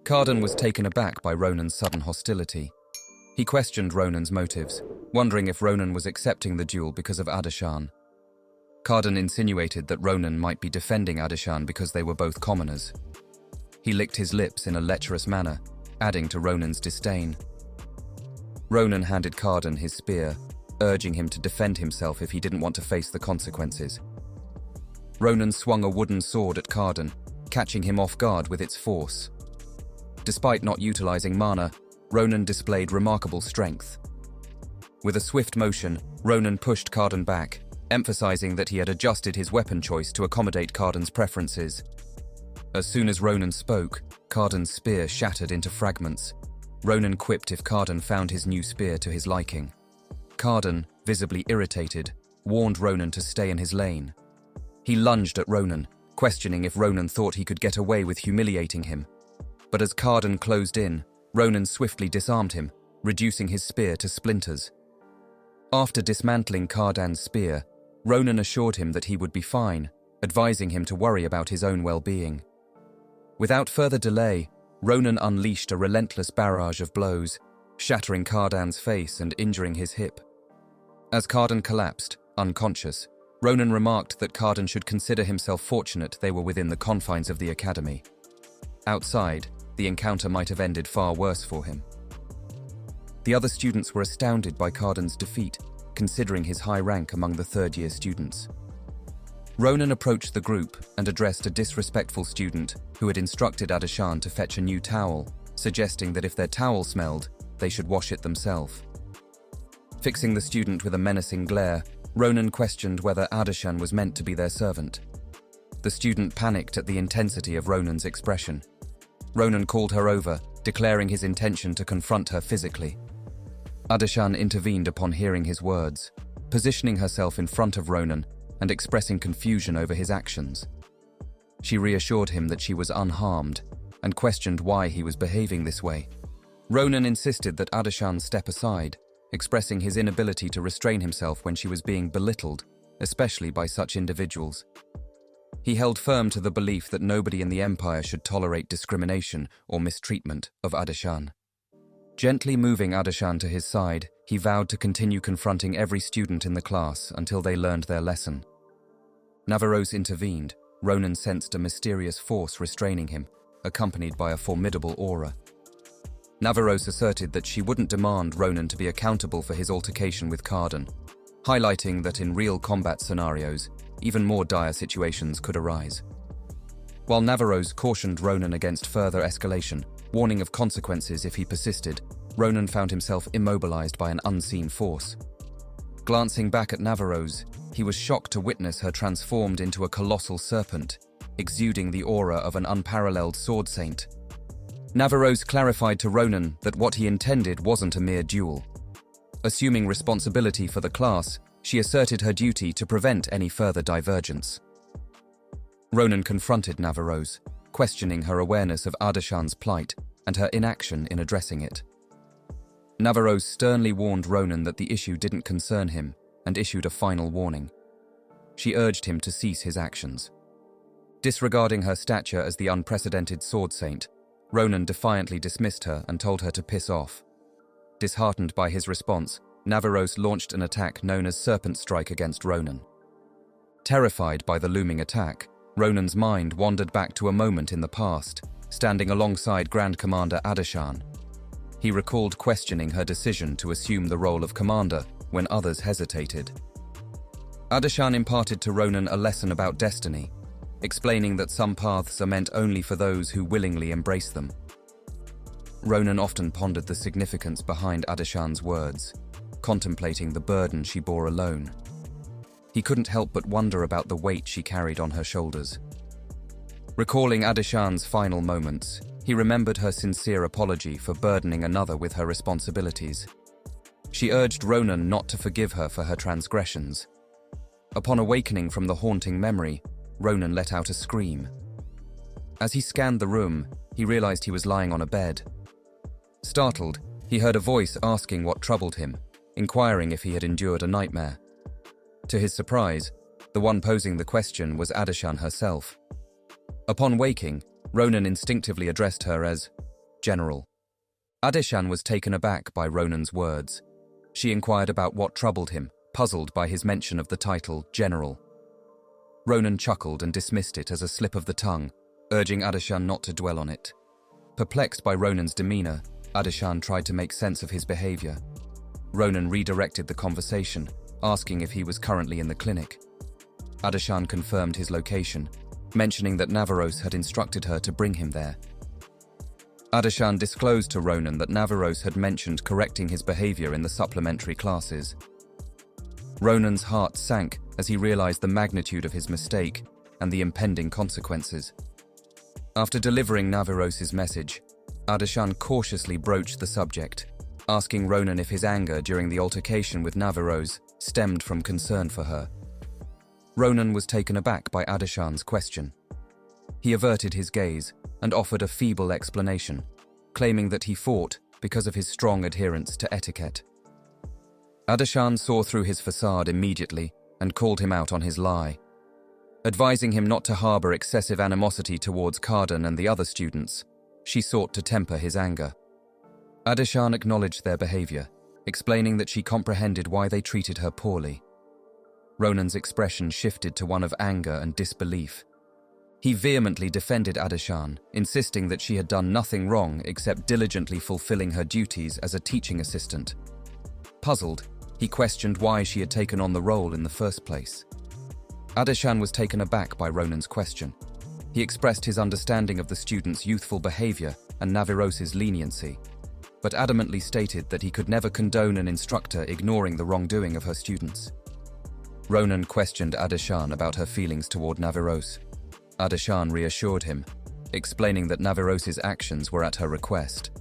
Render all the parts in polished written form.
Carden was taken aback by Ronan's sudden hostility. He questioned Ronan's motives, wondering if Ronan was accepting the duel because of Adeshan. Carden insinuated that Ronan might be defending Adeshan because they were both commoners. He licked his lips in a lecherous manner, adding to Ronan's disdain. Ronan handed Carden his spear, urging him to defend himself if he didn't want to face the consequences. Ronan swung a wooden sword at Carden, catching him off guard with its force. Despite not utilizing mana, Ronan displayed remarkable strength. With a swift motion, Ronan pushed Carden back, emphasizing that he had adjusted his weapon choice to accommodate Carden's preferences. As soon as Ronan spoke, Carden's spear shattered into fragments. Ronan quipped if Carden found his new spear to his liking. Carden, visibly irritated, warned Ronan to stay in his lane. He lunged at Ronan, questioning if Ronan thought he could get away with humiliating him. But as Carden closed in, Ronan swiftly disarmed him, reducing his spear to splinters. After dismantling Carden's spear, Ronan assured him that he would be fine, advising him to worry about his own well-being. Without further delay, Ronan unleashed a relentless barrage of blows, shattering Carden's face and injuring his hip. As Carden collapsed, unconscious, Ronan remarked that Carden should consider himself fortunate they were within the confines of the academy. Outside, the encounter might have ended far worse for him. The other students were astounded by Carden's defeat, considering his high rank among the third-year students. Ronan approached the group and addressed a disrespectful student who had instructed Adeshan to fetch a new towel, suggesting that if their towel smelled, they should wash it themselves. Fixing the student with a menacing glare, Ronan questioned whether Adeshan was meant to be their servant. The student panicked at the intensity of Ronan's expression. Ronan called her over, declaring his intention to confront her physically. Adeshan intervened upon hearing his words, positioning herself in front of Ronan and expressing confusion over his actions. She reassured him that she was unharmed and questioned why he was behaving this way. Ronan insisted that Adeshan step aside, expressing his inability to restrain himself when she was being belittled, especially by such individuals. He held firm to the belief that nobody in the Empire should tolerate discrimination or mistreatment of Adeshan. Gently moving Adeshan to his side, he vowed to continue confronting every student in the class until they learned their lesson. Navaros intervened. Ronan sensed a mysterious force restraining him, accompanied by a formidable aura. Navaros asserted that she wouldn't demand Ronan to be accountable for his altercation with Carden, highlighting that in real combat scenarios, even more dire situations could arise. While Navaros cautioned Ronan against further escalation, warning of consequences if he persisted, Ronan found himself immobilized by an unseen force. Glancing back at Navaros, he was shocked to witness her transformed into a colossal serpent, exuding the aura of an unparalleled sword saint. Navaros clarified to Ronan that what he intended wasn't a mere duel. Assuming responsibility for the class, she asserted her duty to prevent any further divergence. Ronan confronted Navaros, questioning her awareness of Adeshan's plight and her inaction in addressing it. Navaros sternly warned Ronan that the issue didn't concern him and issued a final warning. She urged him to cease his actions. Disregarding her stature as the unprecedented sword saint, Ronan defiantly dismissed her and told her to piss off. Disheartened by his response, Navaros launched an attack known as Serpent Strike against Ronan. Terrified by the looming attack, Ronan's mind wandered back to a moment in the past, standing alongside Grand Commander Adeshan. He recalled questioning her decision to assume the role of commander when others hesitated. Adeshan imparted to Ronan a lesson about destiny, explaining that some paths are meant only for those who willingly embrace them. Ronan often pondered the significance behind Adeshan's words, contemplating the burden she bore alone. He couldn't help but wonder about the weight she carried on her shoulders. Recalling Adeshan's final moments, he remembered her sincere apology for burdening another with her responsibilities. She urged Ronan not to forgive her for her transgressions. Upon awakening from the haunting memory, Ronan let out a scream. As he scanned the room, he realized he was lying on a bed. Startled, he heard a voice asking what troubled him, inquiring if he had endured a nightmare. To his surprise, the one posing the question was Adeshan herself. Upon waking, Ronan instinctively addressed her as General. Adeshan was taken aback by Ronan's words. She inquired about what troubled him, puzzled by his mention of the title General. Ronan chuckled and dismissed it as a slip of the tongue, urging Adeshan not to dwell on it. Perplexed by Ronan's demeanor, Adeshan tried to make sense of his behavior. Ronan redirected the conversation, asking if he was currently in the clinic. Adeshan confirmed his location, mentioning that Navaros had instructed her to bring him there. Adeshan disclosed to Ronan that Navaros had mentioned correcting his behavior in the supplementary classes. Ronan's heart sank as he realized the magnitude of his mistake and the impending consequences. After delivering Navaros's message, Adeshan cautiously broached the subject, asking Ronan if his anger during the altercation with Navaros stemmed from concern for her. Ronan was taken aback by Adeshan's question. He averted his gaze and offered a feeble explanation, claiming that he fought because of his strong adherence to etiquette. Adeshan saw through his facade immediately and called him out on his lie. Advising him not to harbor excessive animosity towards Carden and the other students, she sought to temper his anger. Adeshan acknowledged their behavior, explaining that she comprehended why they treated her poorly. Ronan's expression shifted to one of anger and disbelief. He vehemently defended Adeshan, insisting that she had done nothing wrong except diligently fulfilling her duties as a teaching assistant. Puzzled, he questioned why she had taken on the role in the first place. Adeshan was taken aback by Ronan's question. He expressed his understanding of the student's youthful behavior and Navaros's leniency, but adamantly stated that he could never condone an instructor ignoring the wrongdoing of her students. Ronan questioned Adeshan about her feelings toward Navaros. Adeshan reassured him, explaining that Navaros's actions were at her request.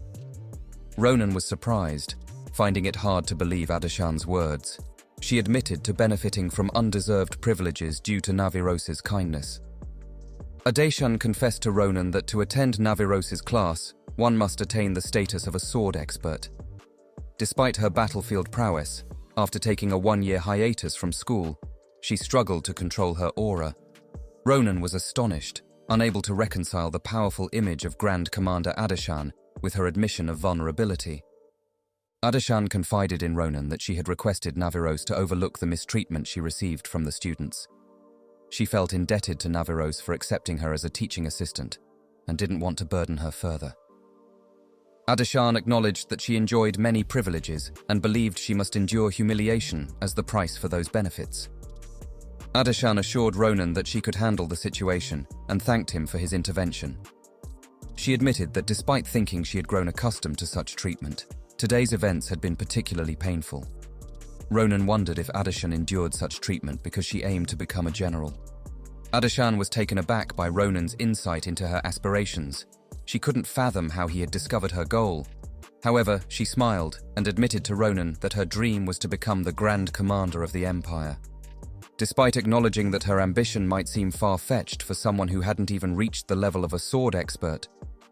Ronan was surprised, finding it hard to believe Adeshan's words. She admitted to benefiting from undeserved privileges due to Navaros's kindness. Adeshan confessed to Ronan that to attend Navaros's class, one must attain the status of a sword expert. Despite her battlefield prowess, after taking a one-year hiatus from school, she struggled to control her aura. Ronan was astonished, unable to reconcile the powerful image of Grand Commander Adeshan with her admission of vulnerability. Adeshan confided in Ronan that she had requested Navaros to overlook the mistreatment she received from the students. She felt indebted to Navaros for accepting her as a teaching assistant and didn't want to burden her further. Adeshan acknowledged that she enjoyed many privileges and believed she must endure humiliation as the price for those benefits. Adeshan assured Ronan that she could handle the situation and thanked him for his intervention. She admitted that despite thinking she had grown accustomed to such treatment, today's events had been particularly painful. Ronan wondered if Adeshan endured such treatment because she aimed to become a general. Adeshan was taken aback by Ronan's insight into her aspirations. She couldn't fathom how he had discovered her goal. However, she smiled and admitted to Ronan that her dream was to become the Grand Commander of the Empire. Despite acknowledging that her ambition might seem far-fetched for someone who hadn't even reached the level of a sword expert,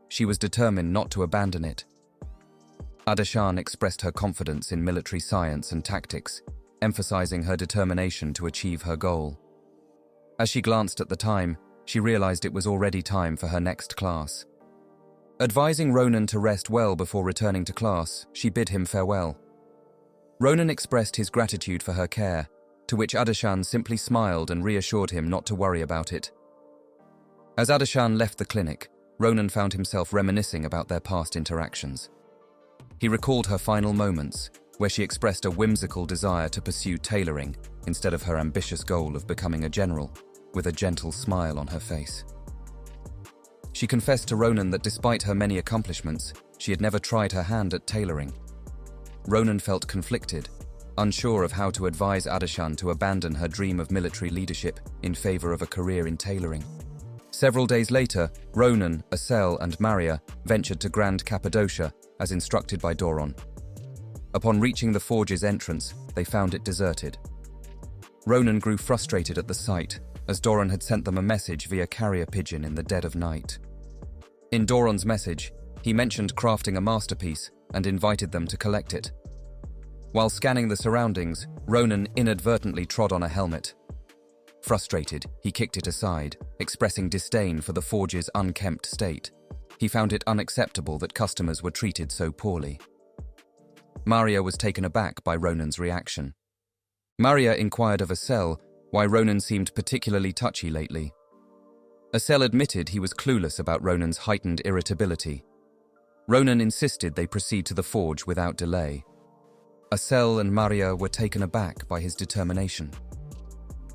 she was determined not to abandon it. Adeshan expressed her confidence in military science and tactics, emphasizing her determination to achieve her goal. As she glanced at the time, she realized it was already time for her next class. Advising Ronan to rest well before returning to class, she bid him farewell. Ronan expressed his gratitude for her care, to which Adeshan simply smiled and reassured him not to worry about it. As Adeshan left the clinic, Ronan found himself reminiscing about their past interactions. He recalled her final moments, where she expressed a whimsical desire to pursue tailoring instead of her ambitious goal of becoming a general, with a gentle smile on her face. She confessed to Ronan that despite her many accomplishments, she had never tried her hand at tailoring. Ronan felt conflicted, unsure of how to advise Adeshan to abandon her dream of military leadership in favor of a career in tailoring. Several days later, Ronan, Asel, and Maria ventured to Grand Cappadocia as instructed by Doron. Upon reaching the forge's entrance, they found it deserted. Ronan grew frustrated at the sight, as Doron had sent them a message via carrier pigeon in the dead of night. In Doron's message, he mentioned crafting a masterpiece and invited them to collect it. While scanning the surroundings, Ronan inadvertently trod on a helmet. Frustrated, he kicked it aside, expressing disdain for the forge's unkempt state. He found it unacceptable that customers were treated so poorly. Maria was taken aback by Ronan's reaction. Maria inquired of Asel why Ronan seemed particularly touchy lately. Asel admitted he was clueless about Ronan's heightened irritability. Ronan insisted they proceed to the forge without delay. Asel and Maria were taken aback by his determination.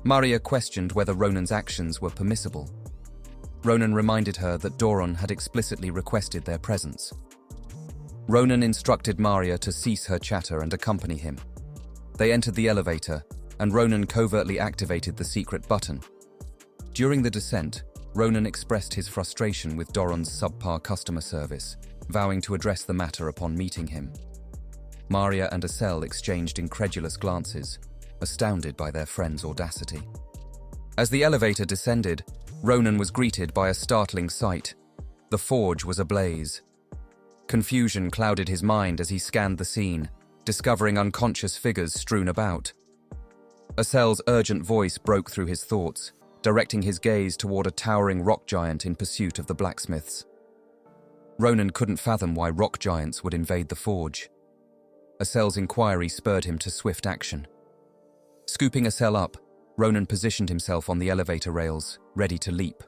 Maria questioned whether Ronan's actions were permissible. Ronan reminded her that Doron had explicitly requested their presence. Ronan instructed Maria to cease her chatter and accompany him. They entered the elevator, and Ronan covertly activated the secret button. During the descent, Ronan expressed his frustration with Doron's subpar customer service, vowing to address the matter upon meeting him. Maria and Asel exchanged incredulous glances, astounded by their friend's audacity. As the elevator descended, Ronan was greeted by a startling sight. The forge was ablaze. Confusion clouded his mind as he scanned the scene, discovering unconscious figures strewn about. Asel's urgent voice broke through his thoughts, directing his gaze toward a towering rock giant in pursuit of the blacksmiths. Ronan couldn't fathom why rock giants would invade the forge. Asel's inquiry spurred him to swift action. Scooping Asel up, Ronan positioned himself on the elevator rails, ready to leap.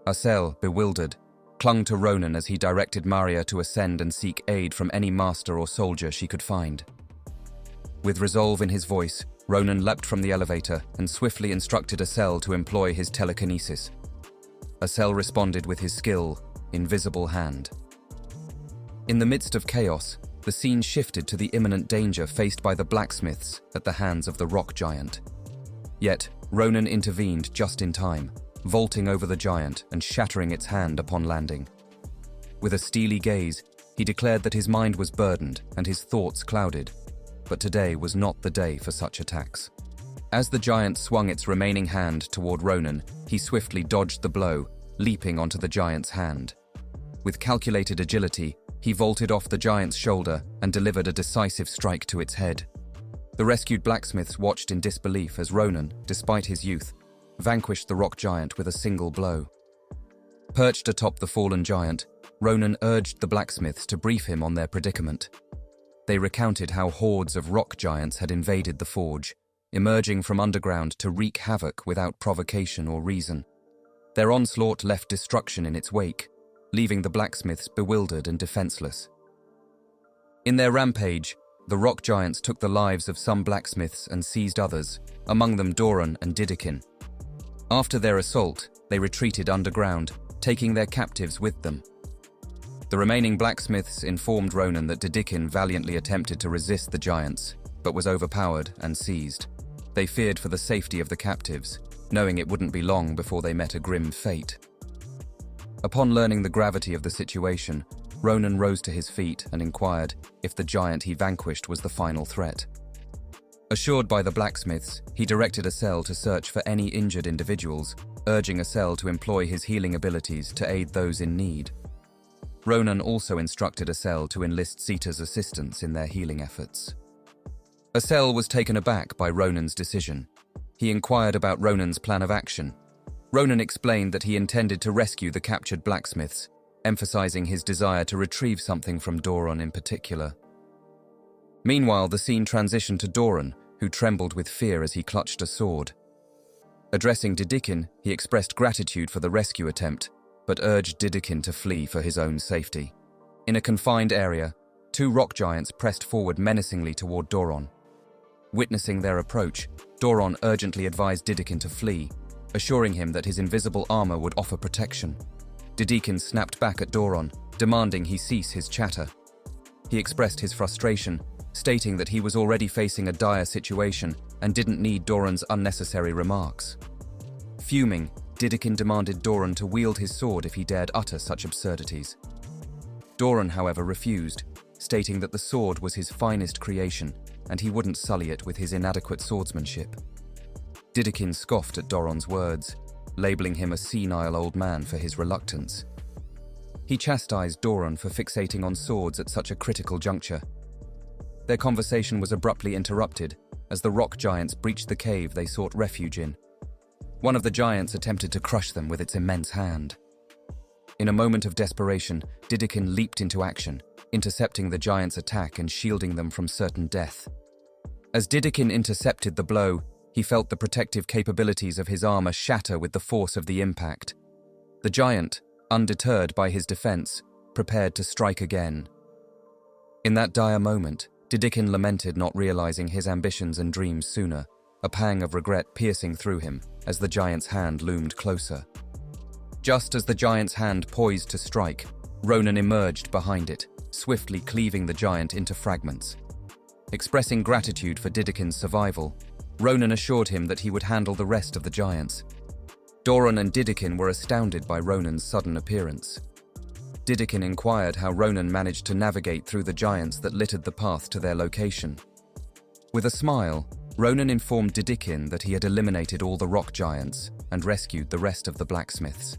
Asel, bewildered, clung to Ronan as he directed Maria to ascend and seek aid from any master or soldier she could find. With resolve in his voice, Ronan leapt from the elevator and swiftly instructed Asel to employ his telekinesis. Asel responded with his skill, Invisible Hand. In the midst of chaos, the scene shifted to the imminent danger faced by the blacksmiths at the hands of the rock giant. Yet, Ronan intervened just in time, vaulting over the giant and shattering its hand upon landing. With a steely gaze, he declared that his mind was burdened and his thoughts clouded, but today was not the day for such attacks. As the giant swung its remaining hand toward Ronan, he swiftly dodged the blow, leaping onto the giant's hand. With calculated agility, he vaulted off the giant's shoulder and delivered a decisive strike to its head. The rescued blacksmiths watched in disbelief as Ronan, despite his youth, vanquished the rock giant with a single blow. Perched atop the fallen giant, Ronan urged the blacksmiths to brief him on their predicament. They recounted how hordes of rock giants had invaded the forge, emerging from underground to wreak havoc without provocation or reason. Their onslaught left destruction in its wake, leaving the blacksmiths bewildered and defenseless. In their rampage, the rock giants took the lives of some blacksmiths and seized others, among them Doron and Didikin. After their assault, they retreated underground, taking their captives with them. The remaining blacksmiths informed Ronan that Didikin valiantly attempted to resist the giants, but was overpowered and seized. They feared for the safety of the captives, knowing it wouldn't be long before they met a grim fate. Upon learning the gravity of the situation, Ronan rose to his feet and inquired if the giant he vanquished was the final threat. Assured by the blacksmiths, he directed Asel to search for any injured individuals, urging Asel to employ his healing abilities to aid those in need. Ronan also instructed Asel to enlist Sita's assistance in their healing efforts. Asel was taken aback by Ronan's decision. He inquired about Ronan's plan of action. Ronan explained that he intended to rescue the captured blacksmiths, emphasizing his desire to retrieve something from Doron in particular. Meanwhile, the scene transitioned to Doron, who trembled with fear as he clutched a sword. Addressing Didikin, he expressed gratitude for the rescue attempt, but urged Didikin to flee for his own safety. In a confined area, two rock giants pressed forward menacingly toward Doron. Witnessing their approach, Doron urgently advised Didikin to flee, assuring him that his invisible armor would offer protection. Didikin snapped back at Doron, demanding he cease his chatter. He expressed his frustration, stating that he was already facing a dire situation and didn't need Doron's unnecessary remarks. Fuming, Didikin demanded Doron to wield his sword if he dared utter such absurdities. Doron, however, refused, stating that the sword was his finest creation and he wouldn't sully it with his inadequate swordsmanship. Didikin scoffed at Doron's words, labeling him a senile old man for his reluctance. He chastised Doron for fixating on swords at such a critical juncture. Their conversation was abruptly interrupted as the rock giants breached the cave they sought refuge in. One of the giants attempted to crush them with its immense hand. In a moment of desperation, Didikin leaped into action, intercepting the giant's attack and shielding them from certain death. As Didikin intercepted the blow, he felt the protective capabilities of his armor shatter with the force of the impact. The giant, undeterred by his defense, prepared to strike again. In that dire moment, Didikin lamented not realizing his ambitions and dreams sooner, a pang of regret piercing through him as the giant's hand loomed closer. Just as the giant's hand poised to strike, Ronan emerged behind it, swiftly cleaving the giant into fragments. Expressing gratitude for Didikin's survival, Ronan assured him that he would handle the rest of the giants. Doran and Didikin were astounded by Ronan's sudden appearance. Didikin inquired how Ronan managed to navigate through the giants that littered the path to their location. With a smile, Ronan informed Didikin that he had eliminated all the rock giants and rescued the rest of the blacksmiths.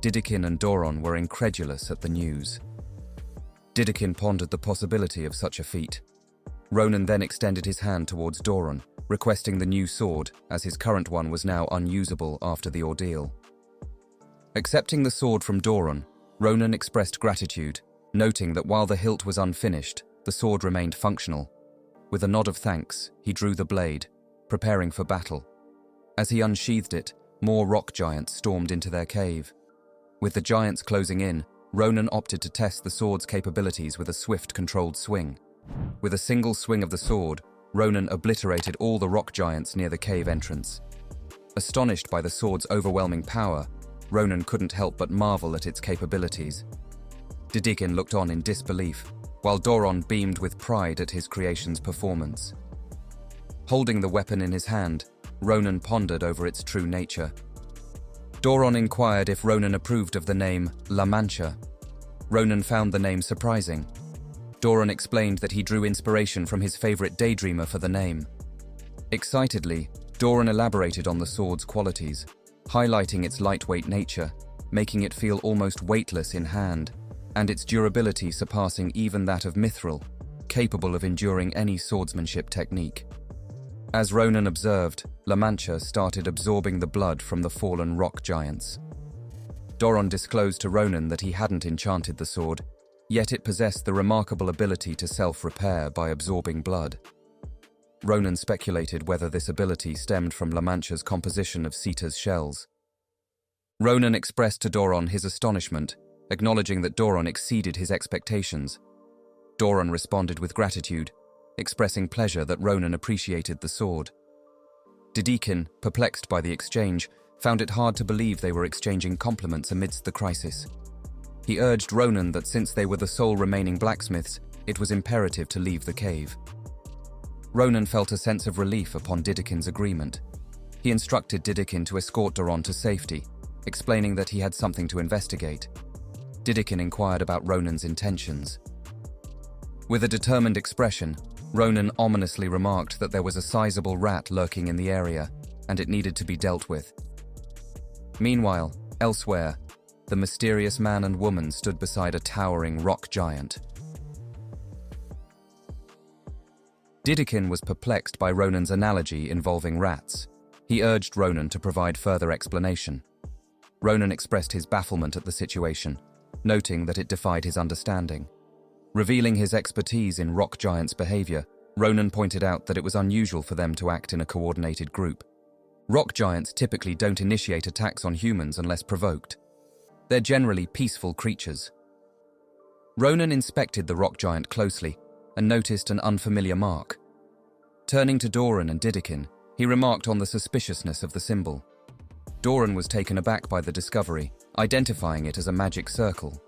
Didikin and Doran were incredulous at the news. Didikin pondered the possibility of such a feat. Ronan then extended his hand towards Doran, requesting the new sword, as his current one was now unusable after the ordeal. Accepting the sword from Doran, Ronan expressed gratitude, noting that while the hilt was unfinished, the sword remained functional. With a nod of thanks, he drew the blade, preparing for battle. As he unsheathed it, more rock giants stormed into their cave. With the giants closing in, Ronan opted to test the sword's capabilities with a swift, controlled swing. With a single swing of the sword, Ronan obliterated all the rock giants near the cave entrance. Astonished by the sword's overwhelming power, Ronan couldn't help but marvel at its capabilities. Didikin looked on in disbelief, while Doran beamed with pride at his creation's performance. Holding the weapon in his hand, Ronan pondered over its true nature. Doran inquired if Ronan approved of the name La Mancha. Ronan found the name surprising. Doran explained that he drew inspiration from his favorite daydreamer for the name. Excitedly, Doran elaborated on the sword's qualities, highlighting its lightweight nature, making it feel almost weightless in hand, and its durability surpassing even that of mithril, capable of enduring any swordsmanship technique. As Ronan observed, La Mancha started absorbing the blood from the fallen rock giants. Doran disclosed to Ronan that he hadn't enchanted the sword, yet it possessed the remarkable ability to self-repair by absorbing blood. Ronan speculated whether this ability stemmed from La Mancha's composition of Sita's shells. Ronan expressed to Doran his astonishment, acknowledging that Doran exceeded his expectations. Doran responded with gratitude, expressing pleasure that Ronan appreciated the sword. Didikin, perplexed by the exchange, found it hard to believe they were exchanging compliments amidst the crisis. He urged Ronan that since they were the sole remaining blacksmiths, it was imperative to leave the cave. Ronan felt a sense of relief upon Didikin's agreement. He instructed Didikin to escort Doran to safety, explaining that he had something to investigate. Didikin inquired about Ronan's intentions. With a determined expression, Ronan ominously remarked that there was a sizable rat lurking in the area, and it needed to be dealt with. Meanwhile, elsewhere, the mysterious man and woman stood beside a towering rock giant. Didikin was perplexed by Ronan's analogy involving rats. He urged Ronan to provide further explanation. Ronan expressed his bafflement at the situation, noting that it defied his understanding. Revealing his expertise in rock giants' behavior, Ronan pointed out that it was unusual for them to act in a coordinated group. Rock giants typically don't initiate attacks on humans unless provoked. They're generally peaceful creatures. Ronan inspected the rock giant closely and noticed an unfamiliar mark. Turning to Doran and Didikin, he remarked on the suspiciousness of the symbol. Doran was taken aback by the discovery, identifying it as a magic circle.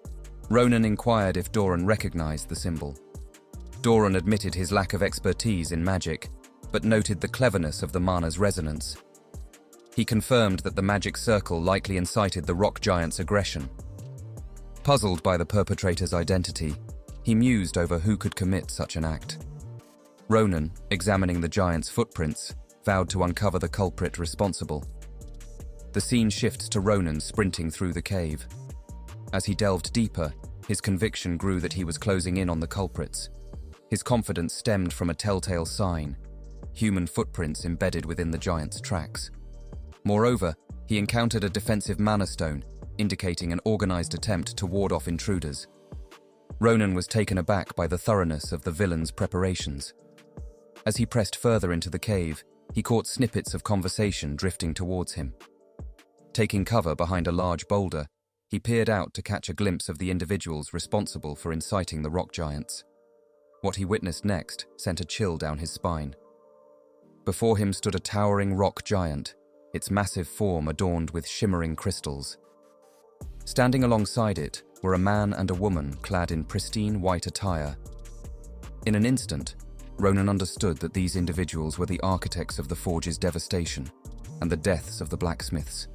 Ronan inquired if Doran recognized the symbol. Doran admitted his lack of expertise in magic, but noted the cleverness of the mana's resonance. He confirmed that the magic circle likely incited the rock giant's aggression. Puzzled by the perpetrator's identity, he mused over who could commit such an act. Ronan, examining the giant's footprints, vowed to uncover the culprit responsible. The scene shifts to Ronan sprinting through the cave. As he delved deeper, his conviction grew that he was closing in on the culprits. His confidence stemmed from a telltale sign: human footprints embedded within the giant's tracks. Moreover, he encountered a defensive mana stone, indicating an organized attempt to ward off intruders. Ronan was taken aback by the thoroughness of the villain's preparations. As he pressed further into the cave, he caught snippets of conversation drifting towards him. Taking cover behind a large boulder, he peered out to catch a glimpse of the individuals responsible for inciting the rock giants. What he witnessed next sent a chill down his spine. Before him stood a towering rock giant, its massive form adorned with shimmering crystals. Standing alongside it were a man and a woman clad in pristine white attire. In an instant, Ronan understood that these individuals were the architects of the forge's devastation and the deaths of the blacksmiths.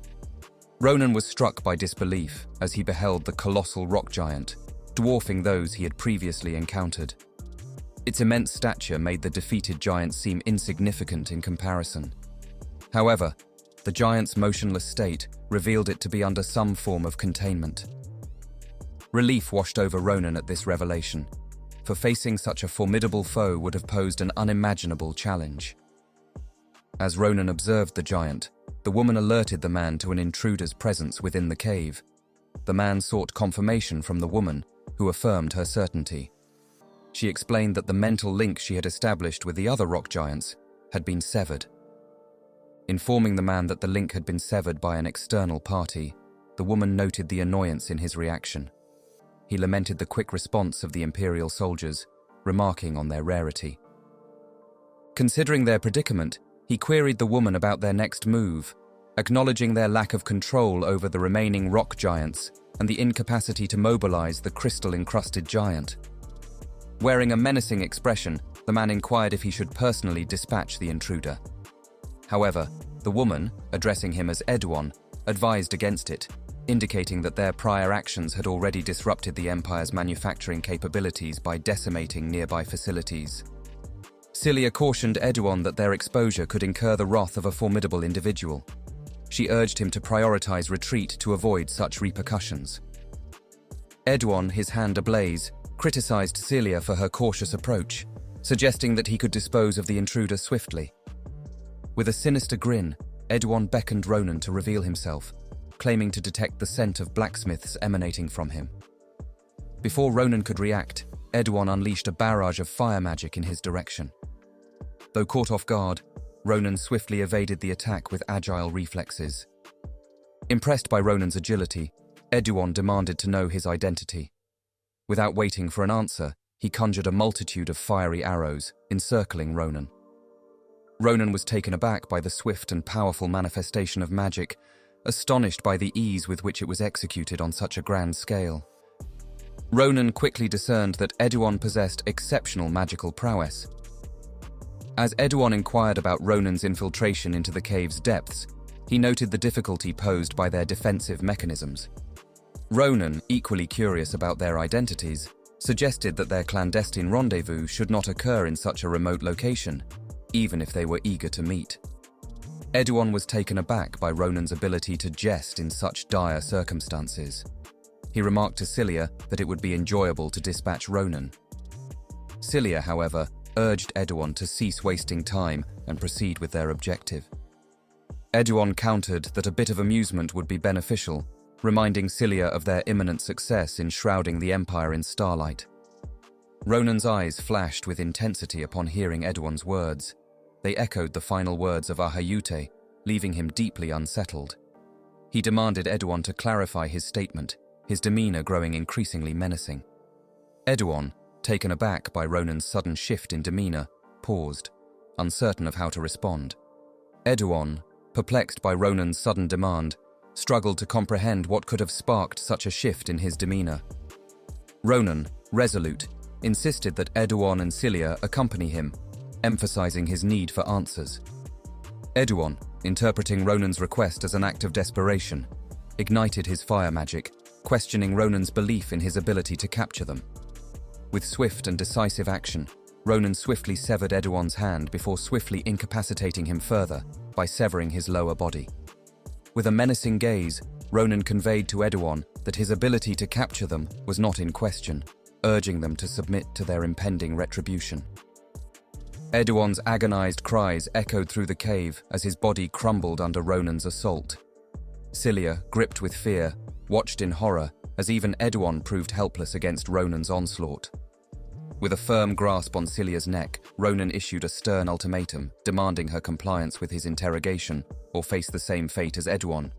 Ronan was struck by disbelief as he beheld the colossal rock giant, dwarfing those he had previously encountered. Its immense stature made the defeated giant seem insignificant in comparison. However, the giant's motionless state revealed it to be under some form of containment. Relief washed over Ronan at this revelation, for facing such a formidable foe would have posed an unimaginable challenge. As Ronan observed the giant, the woman alerted the man to an intruder's presence within the cave. The man sought confirmation from the woman, who affirmed her certainty. She explained that the mental link she had established with the other rock giants had been severed. Informing the man that the link had been severed by an external party, the woman noted the annoyance in his reaction. He lamented the quick response of the Imperial soldiers, remarking on their rarity. Considering their predicament, he queried the woman about their next move, acknowledging their lack of control over the remaining rock giants and the incapacity to mobilize the crystal-encrusted giant. Wearing a menacing expression, the man inquired if he should personally dispatch the intruder. However, the woman, addressing him as Edwon, advised against it, indicating that their prior actions had already disrupted the Empire's manufacturing capabilities by decimating nearby facilities. Cilia cautioned Edwon that their exposure could incur the wrath of a formidable individual. She urged him to prioritize retreat to avoid such repercussions. Edwon, his hand ablaze, criticized Cilia for her cautious approach, suggesting that he could dispose of the intruder swiftly. With a sinister grin, Edwon beckoned Ronan to reveal himself, claiming to detect the scent of blacksmiths emanating from him. Before Ronan could react, Edwon unleashed a barrage of fire magic in his direction. Though caught off guard, Ronan swiftly evaded the attack with agile reflexes. Impressed by Ronan's agility, Edwon demanded to know his identity. Without waiting for an answer, he conjured a multitude of fiery arrows, encircling Ronan. Ronan was taken aback by the swift and powerful manifestation of magic, astonished by the ease with which it was executed on such a grand scale. Ronan quickly discerned that Edwon possessed exceptional magical prowess. As Edwon inquired about Ronan's infiltration into the cave's depths, he noted the difficulty posed by their defensive mechanisms. Ronan, equally curious about their identities, suggested that their clandestine rendezvous should not occur in such a remote location, even if they were eager to meet. Edwon was taken aback by Ronan's ability to jest in such dire circumstances. He remarked to Cilia that it would be enjoyable to dispatch Ronan. Cilia, however, urged Edwon to cease wasting time and proceed with their objective. Edwon countered that a bit of amusement would be beneficial, reminding Cilia of their imminent success in shrouding the Empire in starlight. Ronan's eyes flashed with intensity upon hearing Edwon's words. They echoed the final words of Ahayute, leaving him deeply unsettled. He demanded Edwon to clarify his statement, his demeanor growing increasingly menacing. Edwon, taken aback by Ronan's sudden shift in demeanor, paused, uncertain of how to respond. Edwon, perplexed by Ronan's sudden demand, struggled to comprehend what could have sparked such a shift in his demeanor. Ronan, resolute, insisted that Edwon and Cilia accompany him, emphasizing his need for answers. Edwon, interpreting Ronan's request as an act of desperation, ignited his fire magic, questioning Ronan's belief in his ability to capture them. With swift and decisive action, Ronan swiftly severed Edwon's hand before swiftly incapacitating him further by severing his lower body. With a menacing gaze, Ronan conveyed to Edwon that his ability to capture them was not in question, urging them to submit to their impending retribution. Edwon's agonized cries echoed through the cave as his body crumbled under Ronan's assault. Cilia, gripped with fear, watched in horror as even Edouan proved helpless against Ronan's onslaught. With a firm grasp on Celia's neck, Ronan issued a stern ultimatum, demanding her compliance with his interrogation or face the same fate as Edouan,